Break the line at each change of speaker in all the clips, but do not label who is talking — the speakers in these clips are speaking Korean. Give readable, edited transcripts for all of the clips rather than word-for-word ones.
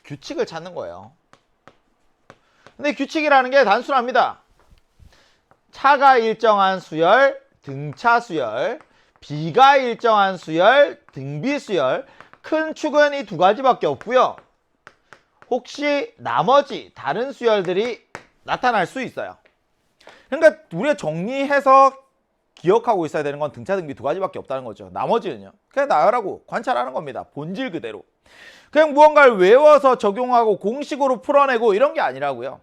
규칙을 찾는 거예요. 근데 규칙이라는 게 단순합니다. 차가 일정한 수열, 등차 수열, 비가 일정한 수열, 등비 수열. 큰 축은 이 두 가지밖에 없고요. 혹시 나머지 다른 수열들이 나타날 수 있어요. 그러니까 우리가 정리해서 기억하고 있어야 되는 건 등차, 등비 두 가지밖에 없다는 거죠. 나머지는요. 그냥 나열하고 관찰하는 겁니다. 본질 그대로. 그냥 무언가를 외워서 적용하고 공식으로 풀어내고 이런 게 아니라고요.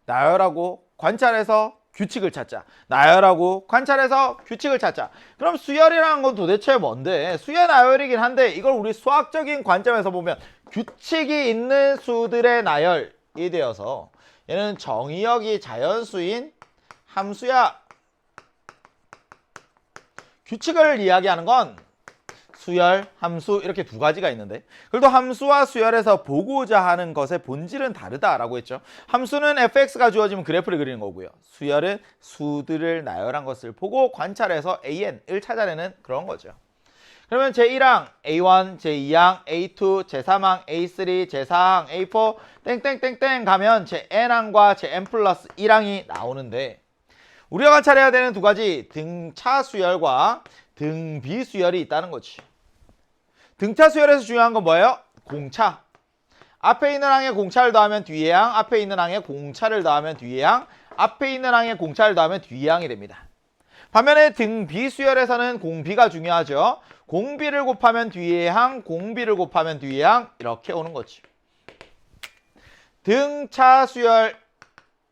나열하고 관찰해서 규칙을 찾자. 나열하고 관찰해서 규칙을 찾자. 그럼 수열이라는 건 도대체 뭔데? 수열 나열이긴 한데 이걸 우리 수학적인 관점에서 보면 규칙이 있는 수들의 나열이 되어서 얘는 정의역이 자연수인 함수야. 규칙을 이야기하는 건 수열, 함수 이렇게 두 가지가 있는데 그래도 함수와 수열에서 보고자 하는 것의 본질은 다르다라고 했죠. 함수는 fx가 주어지면 그래프를 그리는 거고요. 수열은 수들을 나열한 것을 보고 관찰해서 an을 찾아내는 그런 거죠. 그러면 제1항 A1, 제2항 A2, 제3항 A3, 제4항 A4 땡땡땡땡 가면 제 n항과 제 n 플러스 1항이 나오는데 우리가 관찰해야 되는 두 가지 등차 수열과 등비 수열이 있다는 거지. 등차 수열에서 중요한 건 뭐예요? 공차. 앞에 있는 항에 공차를 더하면 뒤에 항, 앞에 있는 항에 공차를 더하면 뒤에 항, 앞에 있는 항에 공차를 더하면 뒤에 항이 됩니다. 반면에 등비 수열에서는 공비가 중요하죠. 공비를 곱하면 뒤에 항, 공비를 곱하면 뒤에 항 이렇게 오는 거지. 등차 수열의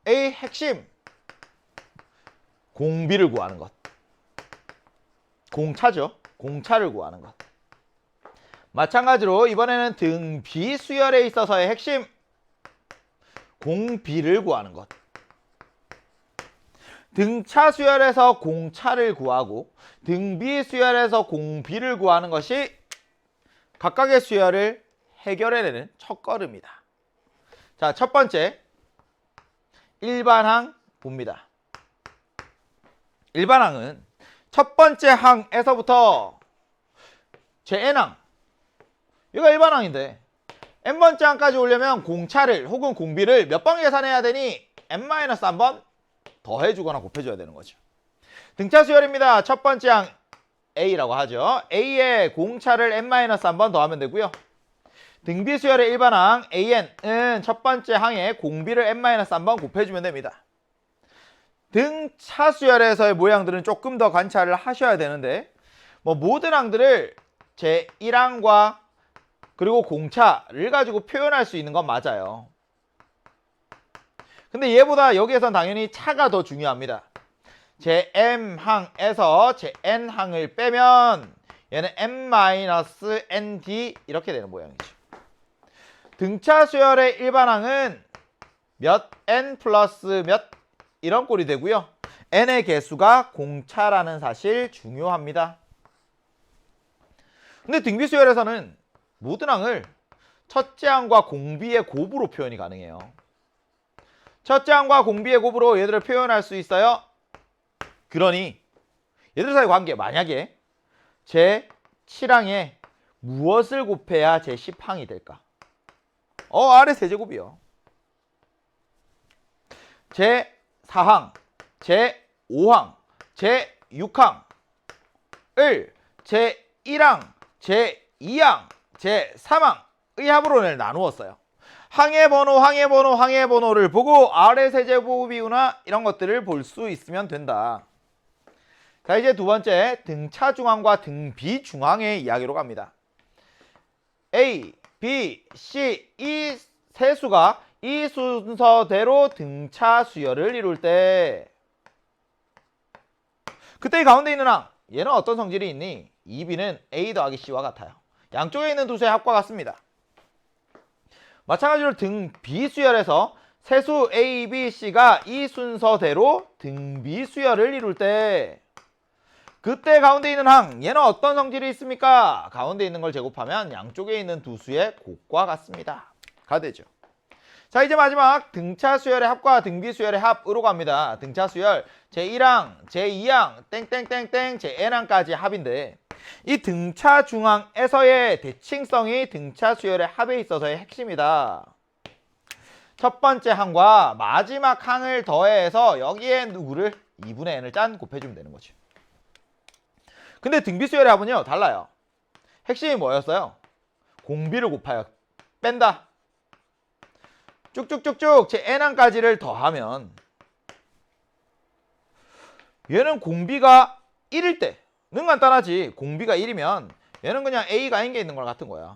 핵심. 공비를 구하는 것. 공차죠. 공차를 구하는 것. 마찬가지로 이번에는 등비 수열에 있어서의 핵심. 공비를 구하는 것. 등차 수열에서 공차를 구하고 등비 수열에서 공비를 구하는 것이 각각의 수열을 해결해내는 첫걸음이다. 자, 첫 번째 일반항 봅니다. 일반항은 첫 번째 항에서부터 제 n항 이거 일반항인데 n번째 항까지 오려면 공차를 혹은 공비를 몇 번 계산해야 되니 n-1번 더해주거나 곱해줘야 되는 거죠. 등차 수열입니다. 첫 번째 항 A라고 하죠. A에 공차를 n-1번 더하면 되고요. 등비 수열의 일반항 AN은 첫 번째 항에 공비를 n-1번 곱해주면 됩니다. 등차 수열에서의 모양들은 조금 더 관찰을 하셔야 되는데 모든 항들을 제1항과 그리고 공차를 가지고 표현할 수 있는 건 맞아요. 근데 얘보다 여기에선 당연히 차가 더 중요합니다. 제 m항에서 제 n항을 빼면 얘는 n-nd 이렇게 되는 모양이죠. 등차 수열의 일반항은 몇 n 플러스 몇 이런 꼴이 되고요. n의 개수가 공차라는 사실 중요합니다. 근데 등비 수열에서는 모든 항을 첫째 항과 공비의 곱으로 표현이 가능해요. 첫째 항과 공비의 곱으로 얘들을 표현할 수 있어요. 그러니 얘들 사이 관계 만약에 제 7항에 무엇을 곱해야 제 10항이 될까? 아래 세제곱이요. 제 4항, 제 5항, 제 6항을 제 1항, 제 2항, 제 3항의 합으로 나누었어요. 항의 번호, 항의 번호, 항의 번호를 보고 아래 세제곱이구나 이런 것들을 볼 수 있으면 된다. 자, 이제 두 번째 등차 중항과 등비 중항의 이야기로 갑니다. A, B, C 이 세 수가 이 순서대로 등차 수열을 이룰 때 그때 이 가운데 있는 항 얘는 어떤 성질이 있니? 2B는 A 더하기 C와 같아요. 양쪽에 있는 두 수의 합과 같습니다. 마찬가지로 등비 수열에서 세수 A, B, C가 이 순서대로 등비 수열을 이룰 때 그때 가운데 있는 항 얘는 어떤 성질이 있습니까? 가운데 있는 걸 제곱하면 양쪽에 있는 두 수의 곱과 같습니다. 가 되죠. 자, 이제 마지막 등차 수열의 합과 등비 수열의 합으로 갑니다. 등차 수열 제1항, 제2항, 땡땡땡땡, 제 n항까지 합인데 이 등차 중앙에서의 대칭성이 등차 수열의 합에 있어서의 핵심이다. 첫 번째 항과 마지막 항을 더해서 여기에 누구를 2분의 n을 짠 곱해주면 되는 거지. 근데 등비 수열의 합은요 달라요. 핵심이 뭐였어요? 공비를 곱하여 뺀다. 쭉쭉쭉쭉 제 n항까지를 더하면 얘는 공비가 1일 때는 간단하지. 공비가 1이면 얘는 그냥 a가 n개 있는 거랑 같은 거야.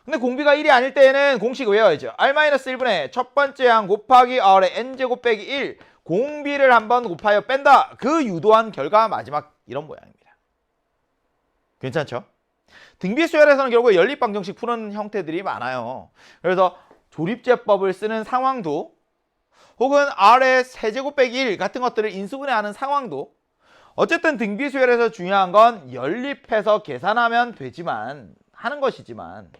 근데 공비가 1이 아닐 때에는 공식 외워야죠. r-1분의 첫 번째 항 곱하기 r의 n제곱 빼기 1 공비를 한번 곱하여 뺀다. 그 유도한 결과 마지막 이런 모양입니다. 괜찮죠? 등비 수열에서는 결국 연립 방정식 푸는 형태들이 많아요. 그래서 조립제법을 쓰는 상황도 혹은 r의 세제곱 빼기 1 같은 것들을 인수분해하는 상황도 어쨌든 등비 수열에서 중요한 건 연립해서 계산하면 되지만 하는 것이지만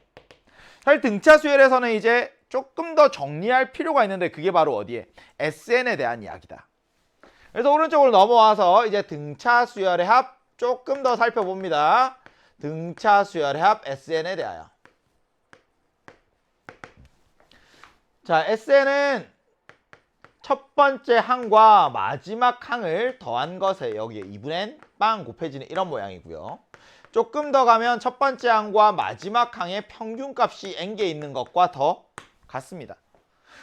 사실 등차 수열에서는 이제 조금 더 정리할 필요가 있는데 그게 바로 어디에? SN에 대한 이야기다. 그래서 오른쪽으로 넘어와서 이제 등차 수열의 합 조금 더 살펴봅니다. 등차 수열의 합 SN에 대하여. 자, SN은 첫 번째 항과 마지막 항을 더한 것에 여기에 2분의 n 빵 곱해지는 이런 모양이고요. 조금 더 가면 첫 번째 항과 마지막 항의 평균값이 n개 있는 것과 더 같습니다.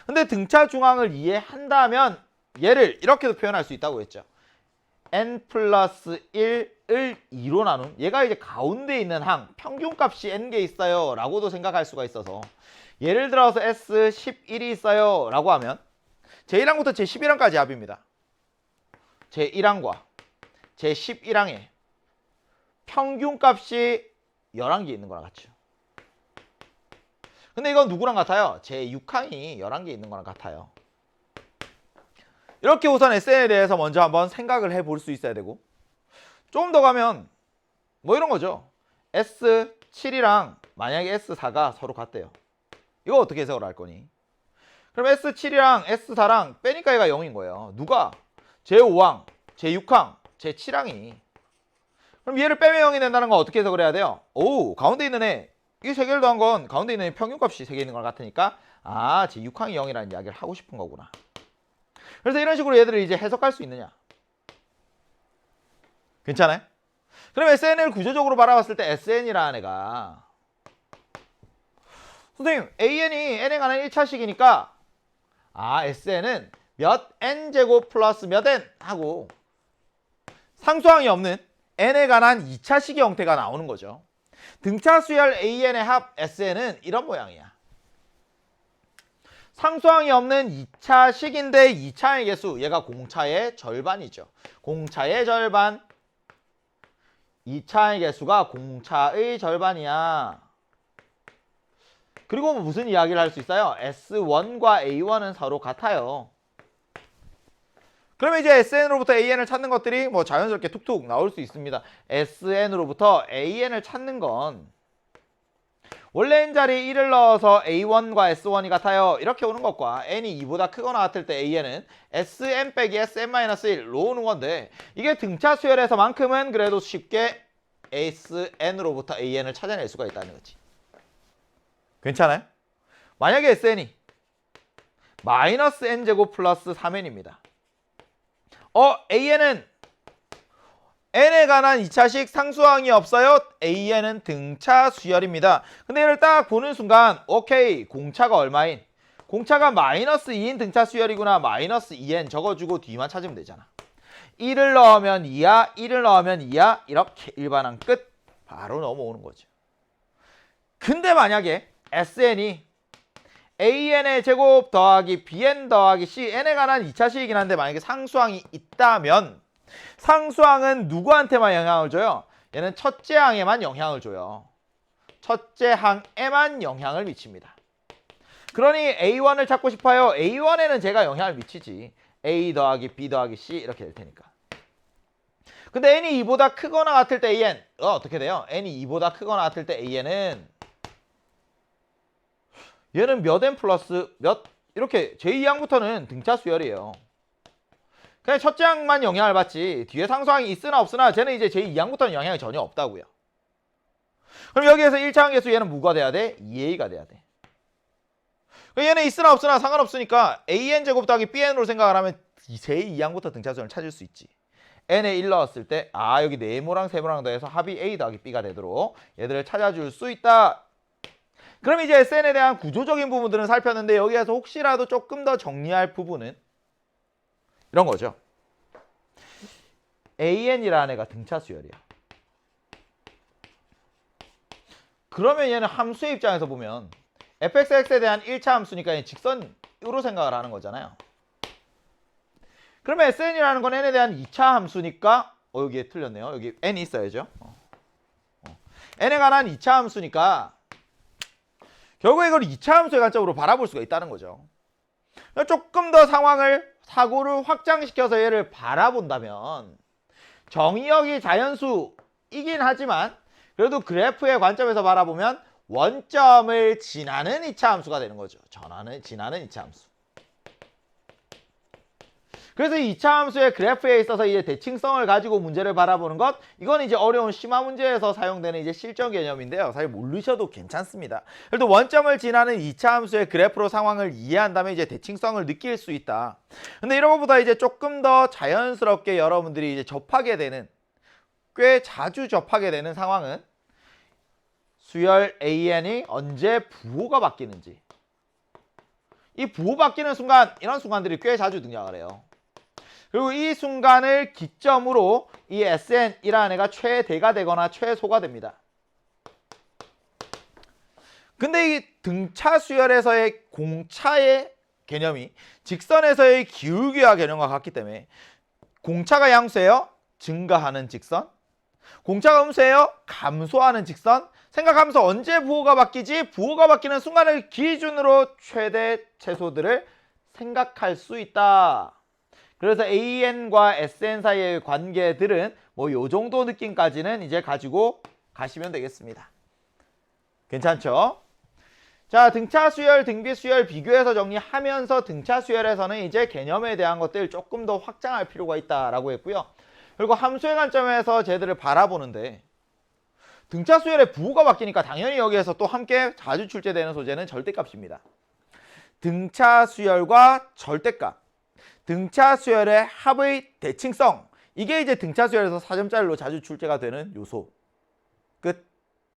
근데 등차 중앙을 이해한다면 얘를 이렇게도 표현할 수 있다고 했죠. n 플러스 1을 2로 나눈 얘가 이제 가운데 있는 항 평균값이 n개 있어요 라고도 생각할 수가 있어서 예를 들어서 S11이 있어요 라고 하면 제1항부터 제11항까지 합입니다. 제1항과 제11항에 평균값이 11개 있는 거랑 같죠. 근데 이건 누구랑 같아요? 제6항이 11개 있는 거랑 같아요. 이렇게 우선 SN에 대해서 먼저 한번 생각을 해볼 수 있어야 되고 조금 더 가면 뭐 이런 거죠. S7이랑 만약에 S4가 서로 같대요. 이거 어떻게 해석을 할 거니? 그럼 S7이랑 S4랑 빼니까 얘가 0인 거예요. 누가? 제5항, 제6항, 제7항이. 그럼 얘를 빼면 0이 된다는 건 어떻게 해석을 해야 돼요? 오, 가운데 있는 애, 이 세 개를 더한 건 가운데 있는 애 평균값이 3개 있는 걸 같으니까 아, 제6항이 0이라는 이야기를 하고 싶은 거구나. 그래서 이런 식으로 얘들을 이제 해석할 수 있느냐? 괜찮아요? 그럼 SN을 구조적으로 바라봤을 때 SN이라는 애가 선생님, AN이 n에 관한 1차식이니까 아, SN은 몇 n제곱 플러스 몇 n 하고 상수항이 없는 n에 관한 2차식의 형태가 나오는 거죠. 등차 수열 AN의 합 SN은 이런 모양이야. 상수항이 없는 2차식인데 2차의 개수, 얘가 공차의 절반이죠. 공차의 절반. 2차의 개수가 공차의 절반이야. 그리고 무슨 이야기를 할 수 있어요? S1과 A1은 서로 같아요. 그러면 이제 SN으로부터 AN을 찾는 것들이 뭐 자연스럽게 툭툭 나올 수 있습니다. SN으로부터 AN을 찾는 건 원래 n자리에 1을 넣어서 A1과 S1이 같아요. 이렇게 오는 것과 n이 2보다 크거나 같을 때 AN은 SN 빼기 SN-1로 오는 건데 이게 등차 수열에서만큼은 그래도 쉽게 SN으로부터 AN을 찾아낼 수가 있다는 거지. 괜찮아요? 만약에 SN이 마이너스 n제곱 플러스 3n입니다. AN은 n에 관한 2차식 상수항이 없어요. AN은 등차 수열입니다. 근데 얘를 딱 보는 순간 오케이, 공차가 얼마인? 공차가 마이너스 2인 등차 수열이구나. 마이너스 2n 적어주고 뒤만 찾으면 되잖아. 1을 넣으면 2야, 1을 넣으면 2야. 이렇게 일반항 끝. 바로 넘어오는 거죠. 근데 만약에 SN이 AN의 제곱 더하기 BN 더하기 C n에 관한 2차식이긴 한데 만약에 상수항이 있다면 상수항은 누구한테만 영향을 줘요? 얘는 첫째 항에만 영향을 줘요. 첫째 항에만 영향을 미칩니다. 그러니 A1을 찾고 싶어요. A1에는 제가 영향을 미치지. A 더하기 B 더하기 C 이렇게 될 테니까. 근데 n이 2보다 크거나 같을 때 AN 어떻게 돼요? n이 2보다 크거나 같을 때 AN은 얘는 몇 n 플러스 몇 이렇게 제2항부터는 등차 수열이에요. 그냥 첫째 항만 영향을 받지 뒤에 상수항이 있으나 없으나 쟤는 이제 제2항부터는 영향이 전혀 없다고요. 그럼 여기에서 1차 항계수 얘는 뭐가 돼야 돼? 2a가 돼야 돼. 얘는 있으나 없으나 상관없으니까 an제곱 더하기 bn으로 생각을 하면 제2항부터 등차수열을 찾을 수 있지. n에 1 넣었을 때 여기 네모랑 세모랑 더해서 합이 a 더하기 b가 되도록 얘들을 찾아줄 수 있다. 그럼 이제 SN에 대한 구조적인 부분들은 살폈는데 여기에서 혹시라도 조금 더 정리할 부분은 이런 거죠. AN이라는 애가 등차 수열이야. 그러면 얘는 함수의 입장에서 보면 fxx에 대한 1차 함수니까 얘는 직선으로 생각을 하는 거잖아요. 그러면 SN이라는 건 n에 대한 2차 함수니까 여기에 틀렸네요. 여기 n이 있어야죠. n에 관한 2차 함수니까 결국에 이걸 2차 함수의 관점으로 바라볼 수가 있다는 거죠. 조금 더 사고를 확장시켜서 얘를 바라본다면 정의역이 자연수이긴 하지만 그래도 그래프의 관점에서 바라보면 원점을 지나는 2차 함수가 되는 거죠. 지나는 2차 함수. 그래서 2차 함수의 그래프에 있어서 이제 대칭성을 가지고 문제를 바라보는 것, 이건 이제 어려운 심화 문제에서 사용되는 이제 실전 개념인데요. 사실 모르셔도 괜찮습니다. 그래도 원점을 지나는 2차 함수의 그래프로 상황을 이해한다면 이제 대칭성을 느낄 수 있다. 근데 이런 것보다 이제 조금 더 자연스럽게 여러분들이 이제 접하게 되는, 꽤 자주 접하게 되는 상황은 수열 AN이 언제 부호가 바뀌는지. 이 부호 바뀌는 순간, 이런 순간들이 꽤 자주 등장을 해요. 그리고 이 순간을 기점으로 이 SN이라는 애가 최대가 되거나 최소가 됩니다. 근데 이 등차 수열에서의 공차의 개념이 직선에서의 기울기와 개념과 같기 때문에 공차가 양수예요? 증가하는 직선. 공차가 음수예요? 감소하는 직선. 생각하면서 언제 부호가 바뀌지? 부호가 바뀌는 순간을 기준으로 최대 최소들을 생각할 수 있다. 그래서 AN과 SN 사이의 관계들은 뭐 요 정도 느낌까지는 이제 가지고 가시면 되겠습니다. 괜찮죠? 자, 등차 수열, 등비 수열 비교해서 정리하면서 등차 수열에서는 이제 개념에 대한 것들 조금 더 확장할 필요가 있다라고 했고요. 그리고 함수의 관점에서 쟤들을 바라보는데 등차 수열의 부호가 바뀌니까 당연히 여기에서 또 함께 자주 출제되는 소재는 절대값입니다. 등차 수열과 절대값. 등차 수열의 합의 대칭성. 이게 이제 등차 수열에서 4점짜리로 자주 출제가 되는 요소. 끝.